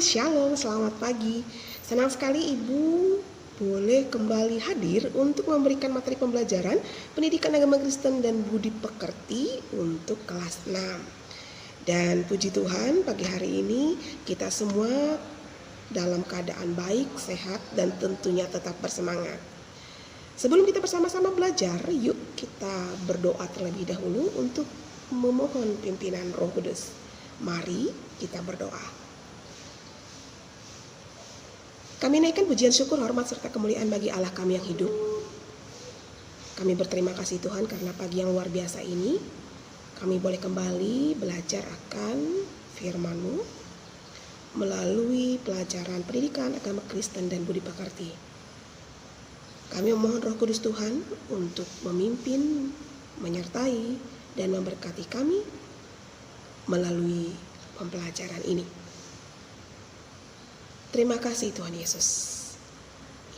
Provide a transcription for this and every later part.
Shalom, selamat pagi. Senang sekali Ibu boleh kembali hadir untuk memberikan materi pembelajaran pendidikan agama Kristen dan budi pekerti untuk kelas 6. Dan puji Tuhan, pagi hari ini kita semua dalam keadaan baik, sehat, dan tentunya tetap bersemangat. Sebelum kita bersama-sama belajar, yuk kita berdoa terlebih dahulu untuk memohon pimpinan Roh Kudus. Mari kita berdoa. Kami naikkan pujian syukur, hormat, serta kemuliaan bagi Allah kami yang hidup. Kami berterima kasih Tuhan karena pagi yang luar biasa ini kami boleh kembali belajar akan firman-Mu melalui pelajaran pendidikan agama Kristen dan budi pekerti. Kami memohon Roh Kudus Tuhan untuk memimpin, menyertai, dan memberkati kami melalui pembelajaran ini. Terima kasih Tuhan Yesus.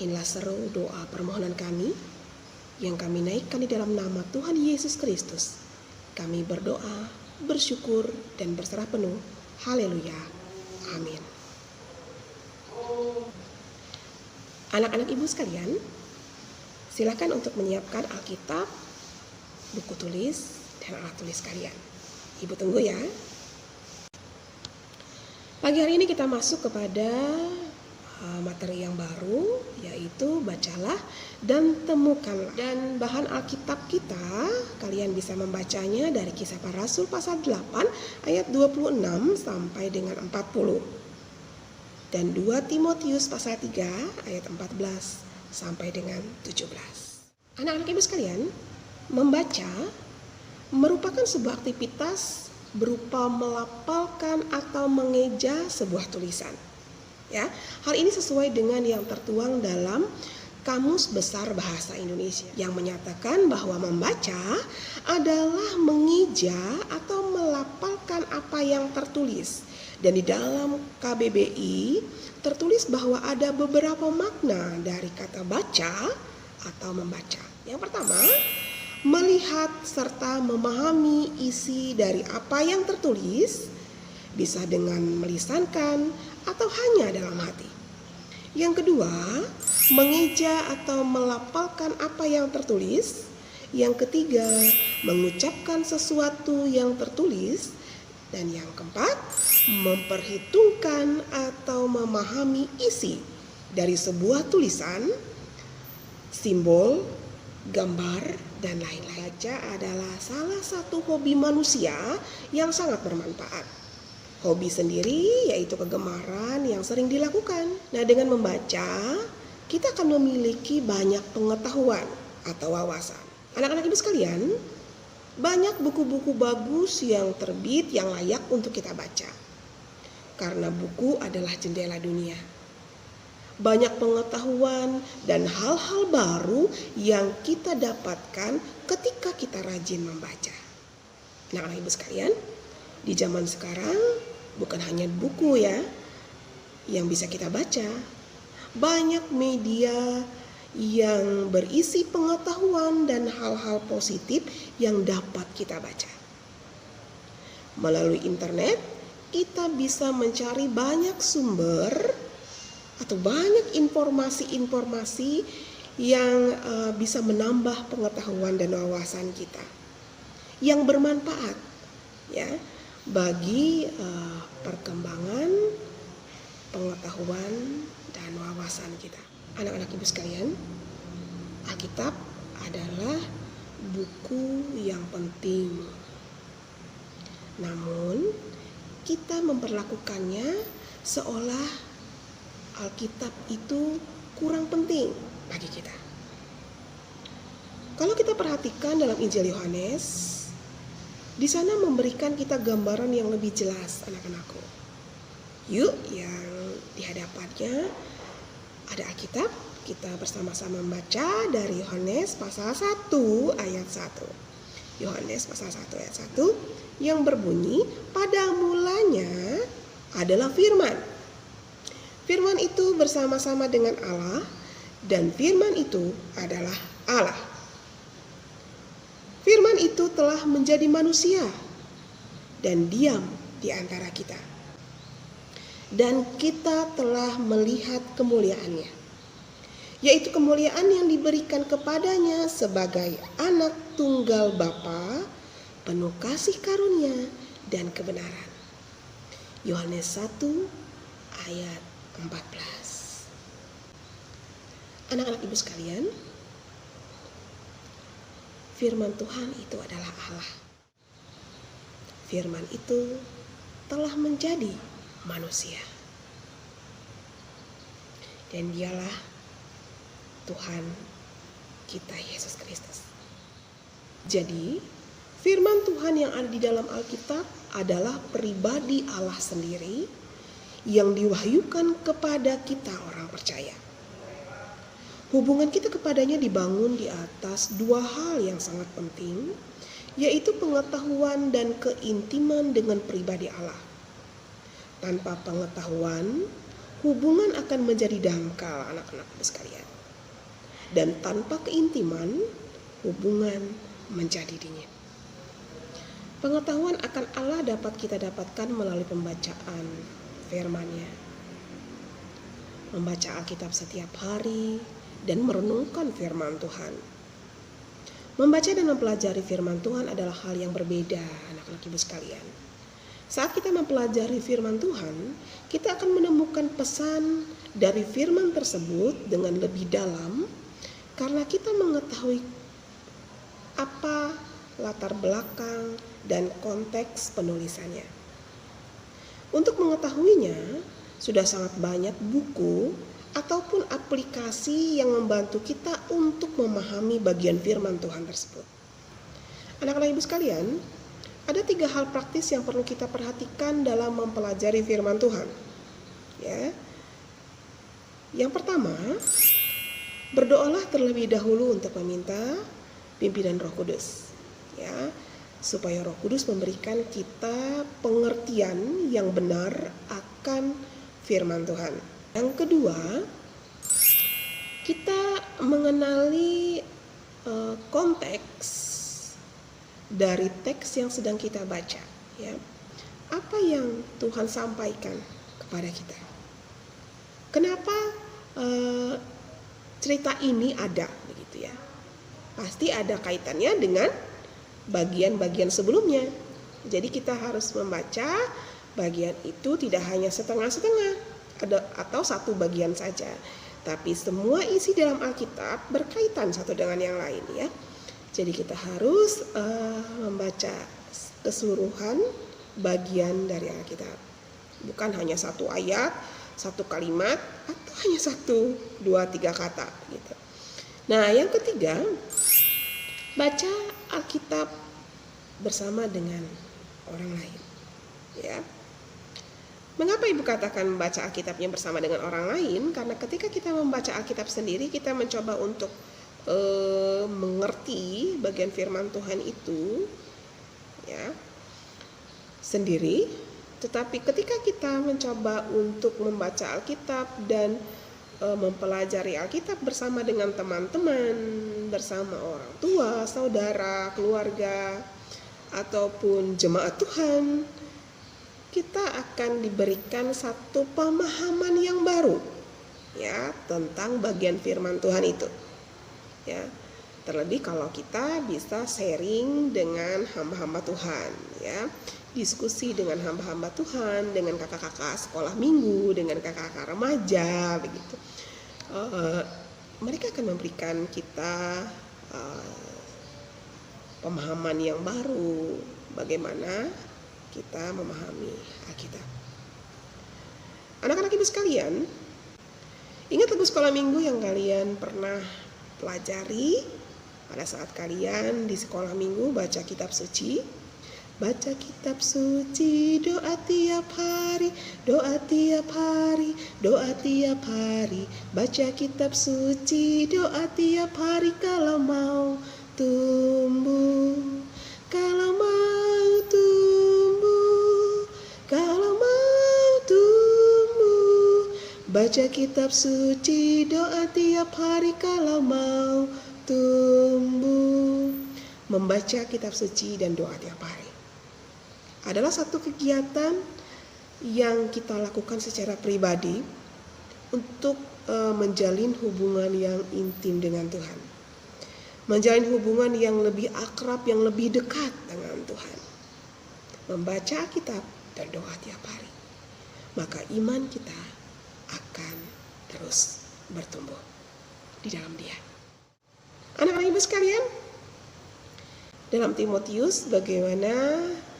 Inilah seru doa permohonan kami yang kami naikkan di dalam nama Tuhan Yesus Kristus. Kami berdoa, bersyukur, dan berserah penuh. Haleluya. Amin. Anak-anak Ibu sekalian, silakan untuk menyiapkan Alkitab, buku tulis, dan alat tulis kalian. Ibu tunggu ya. Pagi hari ini kita masuk kepada materi yang baru, yaitu bacalah dan temukanlah. Dan bahan Alkitab kita, kalian bisa membacanya dari Kisah Para Rasul pasal 8 ayat 26 sampai dengan 40. Dan 2 Timotius pasal 3 ayat 14 sampai dengan 17. Anak-anak Ibu sekalian, membaca merupakan sebuah aktivitas berupa melafalkan atau mengeja sebuah tulisan. Ya, hal ini sesuai dengan yang tertuang dalam Kamus Besar Bahasa Indonesia yang menyatakan bahwa membaca adalah mengeja atau melafalkan apa yang tertulis. Dan di dalam KBBI tertulis bahwa ada beberapa makna dari kata baca atau membaca. Yang pertama, melihat serta memahami isi dari apa yang tertulis, bisa dengan melisankan atau hanya dalam hati. Yang kedua, mengeja atau melafalkan apa yang tertulis. Yang ketiga, mengucapkan sesuatu yang tertulis. Dan yang keempat, memperhitungkan atau memahami isi dari sebuah tulisan, simbol, gambar, dan lain-lain. Baca adalah salah satu hobi manusia yang sangat bermanfaat. Hobi sendiri yaitu kegemaran yang sering dilakukan. Nah, dengan membaca, kita akan memiliki banyak pengetahuan atau wawasan. Anak-anak Ibu sekalian, banyak buku-buku bagus yang terbit yang layak untuk kita baca. Karena buku adalah jendela dunia. Banyak pengetahuan dan hal-hal baru yang kita dapatkan ketika kita rajin membaca. Anak-anak Ibu sekalian, di zaman sekarang bukan hanya buku ya yang bisa kita baca. Banyak media yang berisi pengetahuan dan hal-hal positif yang dapat kita baca. Melalui internet, kita bisa mencari banyak sumber atau banyak informasi-informasi yang bisa menambah pengetahuan dan wawasan kita yang bermanfaat ya bagi perkembangan pengetahuan dan wawasan kita. Anak-anak Ibu sekalian, Alkitab adalah buku yang penting. Namun kita memperlakukannya seolah Alkitab itu kurang penting bagi kita. Kalau kita perhatikan dalam Injil Yohanes, di sana memberikan kita gambaran yang lebih jelas, anak-anakku. Yuk, yang di hadapannya ada Alkitab, kita bersama-sama membaca dari Yohanes pasal 1 ayat 1. Yohanes pasal 1 ayat 1 yang berbunyi, pada mulanya adalah firman. Firman itu bersama-sama dengan Allah, dan firman itu adalah Allah. Firman itu telah menjadi manusia dan diam di antara kita. dan kita telah melihat kemuliaannya, yaitu kemuliaan yang diberikan kepadanya sebagai anak tunggal Bapa, penuh kasih karunia dan kebenaran. Yohanes 1 ayat 14. Anak-anak ibu sekalian, firman Tuhan itu adalah Allah. Firman itu telah menjadi manusia. Dan dialah Tuhan kita Yesus Kristus. Jadi, firman Tuhan yang ada di dalam Alkitab adalah pribadi Allah sendiri yang diwahyukan kepada kita orang percaya. Hubungan kita kepadanya dibangun di atas dua hal yang sangat penting, yaitu pengetahuan dan keintiman dengan pribadi Allah. Tanpa pengetahuan, hubungan akan menjadi dangkal, anak-anak sekalian. Dan tanpa keintiman, hubungan menjadi dingin. Pengetahuan akan Allah dapat kita dapatkan melalui pembacaan firman-Nya. Membaca Alkitab setiap hari dan merenungkan firman Tuhan. Membaca dan mempelajari firman Tuhan adalah hal yang berbeda, anak-anak ibu sekalian. Saat kita mempelajari firman Tuhan, kita akan menemukan pesan dari firman tersebut dengan lebih dalam karena kita mengetahui apa latar belakang dan konteks penulisannya. Untuk mengetahuinya, sudah sangat banyak buku ataupun aplikasi yang membantu kita untuk memahami bagian firman Tuhan tersebut. Anak-anak ibu sekalian, ada 3 hal praktis yang perlu kita perhatikan dalam mempelajari firman Tuhan. Ya. Yang pertama, berdoalah terlebih dahulu untuk meminta pimpinan Roh Kudus. Ya, supaya Roh Kudus memberikan kita pengertian yang benar akan firman Tuhan. Yang kedua, kita mengenali konteks dari teks yang sedang kita baca. Ya, apa yang Tuhan sampaikan kepada kita? Kenapa cerita ini ada, begitu ya? Pasti ada kaitannya dengan bagian-bagian sebelumnya. Jadi kita harus membaca bagian itu tidak hanya setengah-setengah atau satu bagian saja, tapi semua isi dalam Alkitab berkaitan satu dengan yang lain ya. Jadi kita harus membaca keseluruhan bagian dari Alkitab, bukan hanya satu ayat, satu kalimat, atau hanya 1, 2, 3 kata gitu. Nah, yang ketiga, baca Alkitab bersama dengan orang lain ya. Mengapa ibu katakan membaca Alkitabnya bersama dengan orang lain? Karena ketika kita membaca Alkitab sendiri, kita mencoba untuk mengerti bagian firman Tuhan itu ya sendiri. Tetapi ketika kita mencoba untuk membaca Alkitab dan mempelajari Alkitab bersama dengan teman-teman, bersama orang tua, saudara, keluarga, ataupun jemaat Tuhan, kita akan diberikan satu pemahaman yang baru ya tentang bagian firman Tuhan itu. Ya, terlebih kalau kita bisa sharing dengan hamba-hamba Tuhan ya, diskusi dengan hamba-hamba Tuhan, dengan kakak-kakak sekolah minggu, dengan kakak-kakak remaja begitu. Mereka akan memberikan kita pemahaman yang baru bagaimana kita memahami Alkitab. Anak-anak ibu sekalian, ingat lagu sekolah minggu yang kalian pernah pelajari pada saat kalian di sekolah minggu baca kitab suci? Baca kitab suci, doa tiap hari, doa tiap hari, doa tiap hari. Baca kitab suci, doa tiap hari kalau mau tumbuh, kalau mau tumbuh, kalau mau tumbuh. Baca kitab suci, doa tiap hari kalau mau tumbuh. Membaca kitab suci dan doa tiap hari adalah satu kegiatan yang kita lakukan secara pribadi untuk menjalin hubungan yang intim dengan Tuhan. Menjalin hubungan yang lebih akrab, yang lebih dekat dengan Tuhan. Membaca Alkitab, berdoa tiap hari. Maka iman kita akan terus bertumbuh di dalam Dia. Anak-anak ibu sekalian, dalam Timotius bagaimana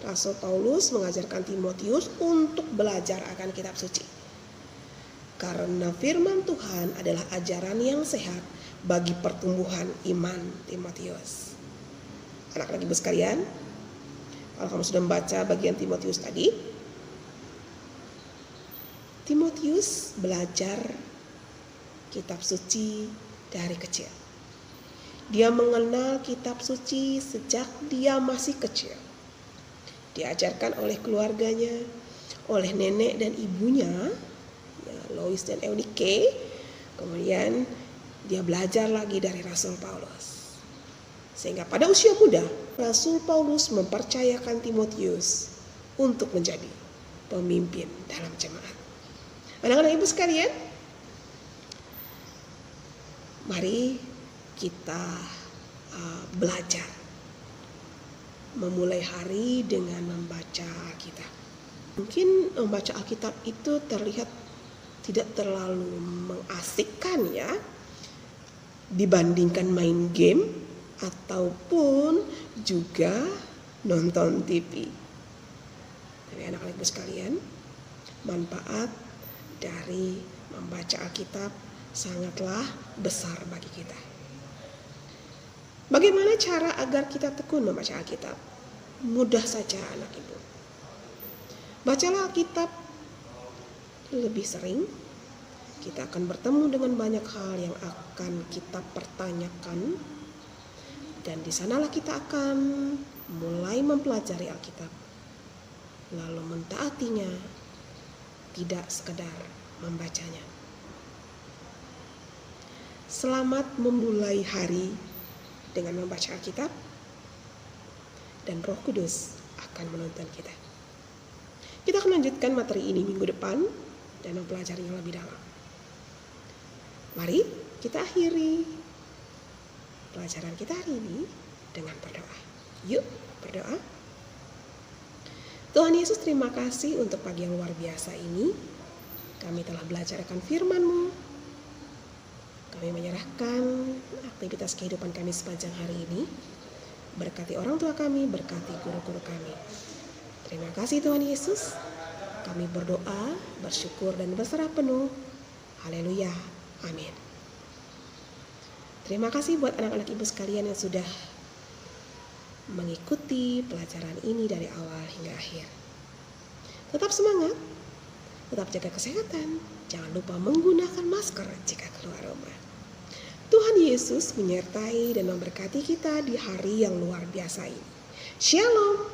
Rasul Paulus mengajarkan Timotius untuk belajar akan kitab suci. Karena firman Tuhan adalah ajaran yang sehat bagi pertumbuhan iman Timotius. Anak-anak ibu sekalian, kalau kamu sudah membaca bagian Timotius tadi, Timotius belajar kitab suci dari kecil. Dia mengenal kitab suci sejak dia masih kecil. Diajarkan oleh keluarganya, oleh nenek dan ibunya, Lois dan Eunike. Kemudian dia belajar lagi dari Rasul Paulus. Sehingga pada usia muda, Rasul Paulus mempercayakan Timotius untuk menjadi pemimpin dalam jemaat. Anak-anak ibu sekalian, mari kita belajar memulai hari dengan membaca Alkitab. Mungkin membaca Alkitab itu terlihat tidak terlalu mengasikkan ya, dibandingkan main game ataupun juga nonton TV. Tapi anak-anak ibu sekalian, manfaat dari membaca Alkitab sangatlah besar bagi kita. Bagaimana cara agar kita tekun membaca Alkitab? Mudah saja anak ibu. Bacalah Alkitab lebih sering. Kita akan bertemu dengan banyak hal yang akan kita pertanyakan. Dan di sanalah kita akan mulai mempelajari Alkitab. Lalu mentaatinya, tidak sekedar membacanya. Selamat memulai hari dengan membaca Alkitab, dan Roh Kudus akan menuntun kita. Kita akan lanjutkan materi ini minggu depan dan mempelajarinya lebih dalam. Mari kita akhiri pelajaran kita hari ini dengan berdoa. Yuk berdoa. Tuhan Yesus, terima kasih untuk pagi yang luar biasa ini. Kami telah belajar akan firman-Mu. Kami menyerahkan aktivitas kehidupan kami sepanjang hari ini. Berkati orang tua kami, berkati guru-guru kami. Terima kasih Tuhan Yesus. Kami berdoa, bersyukur dan berserah penuh. Haleluya. Amin. Terima kasih buat anak-anak ibu sekalian yang sudah mengikuti pelajaran ini dari awal hingga akhir. Tetap semangat, tetap jaga kesehatan. Jangan lupa menggunakan masker jika keluar rumah. Tuhan Yesus menyertai dan memberkati kita di hari yang luar biasa ini. Shalom.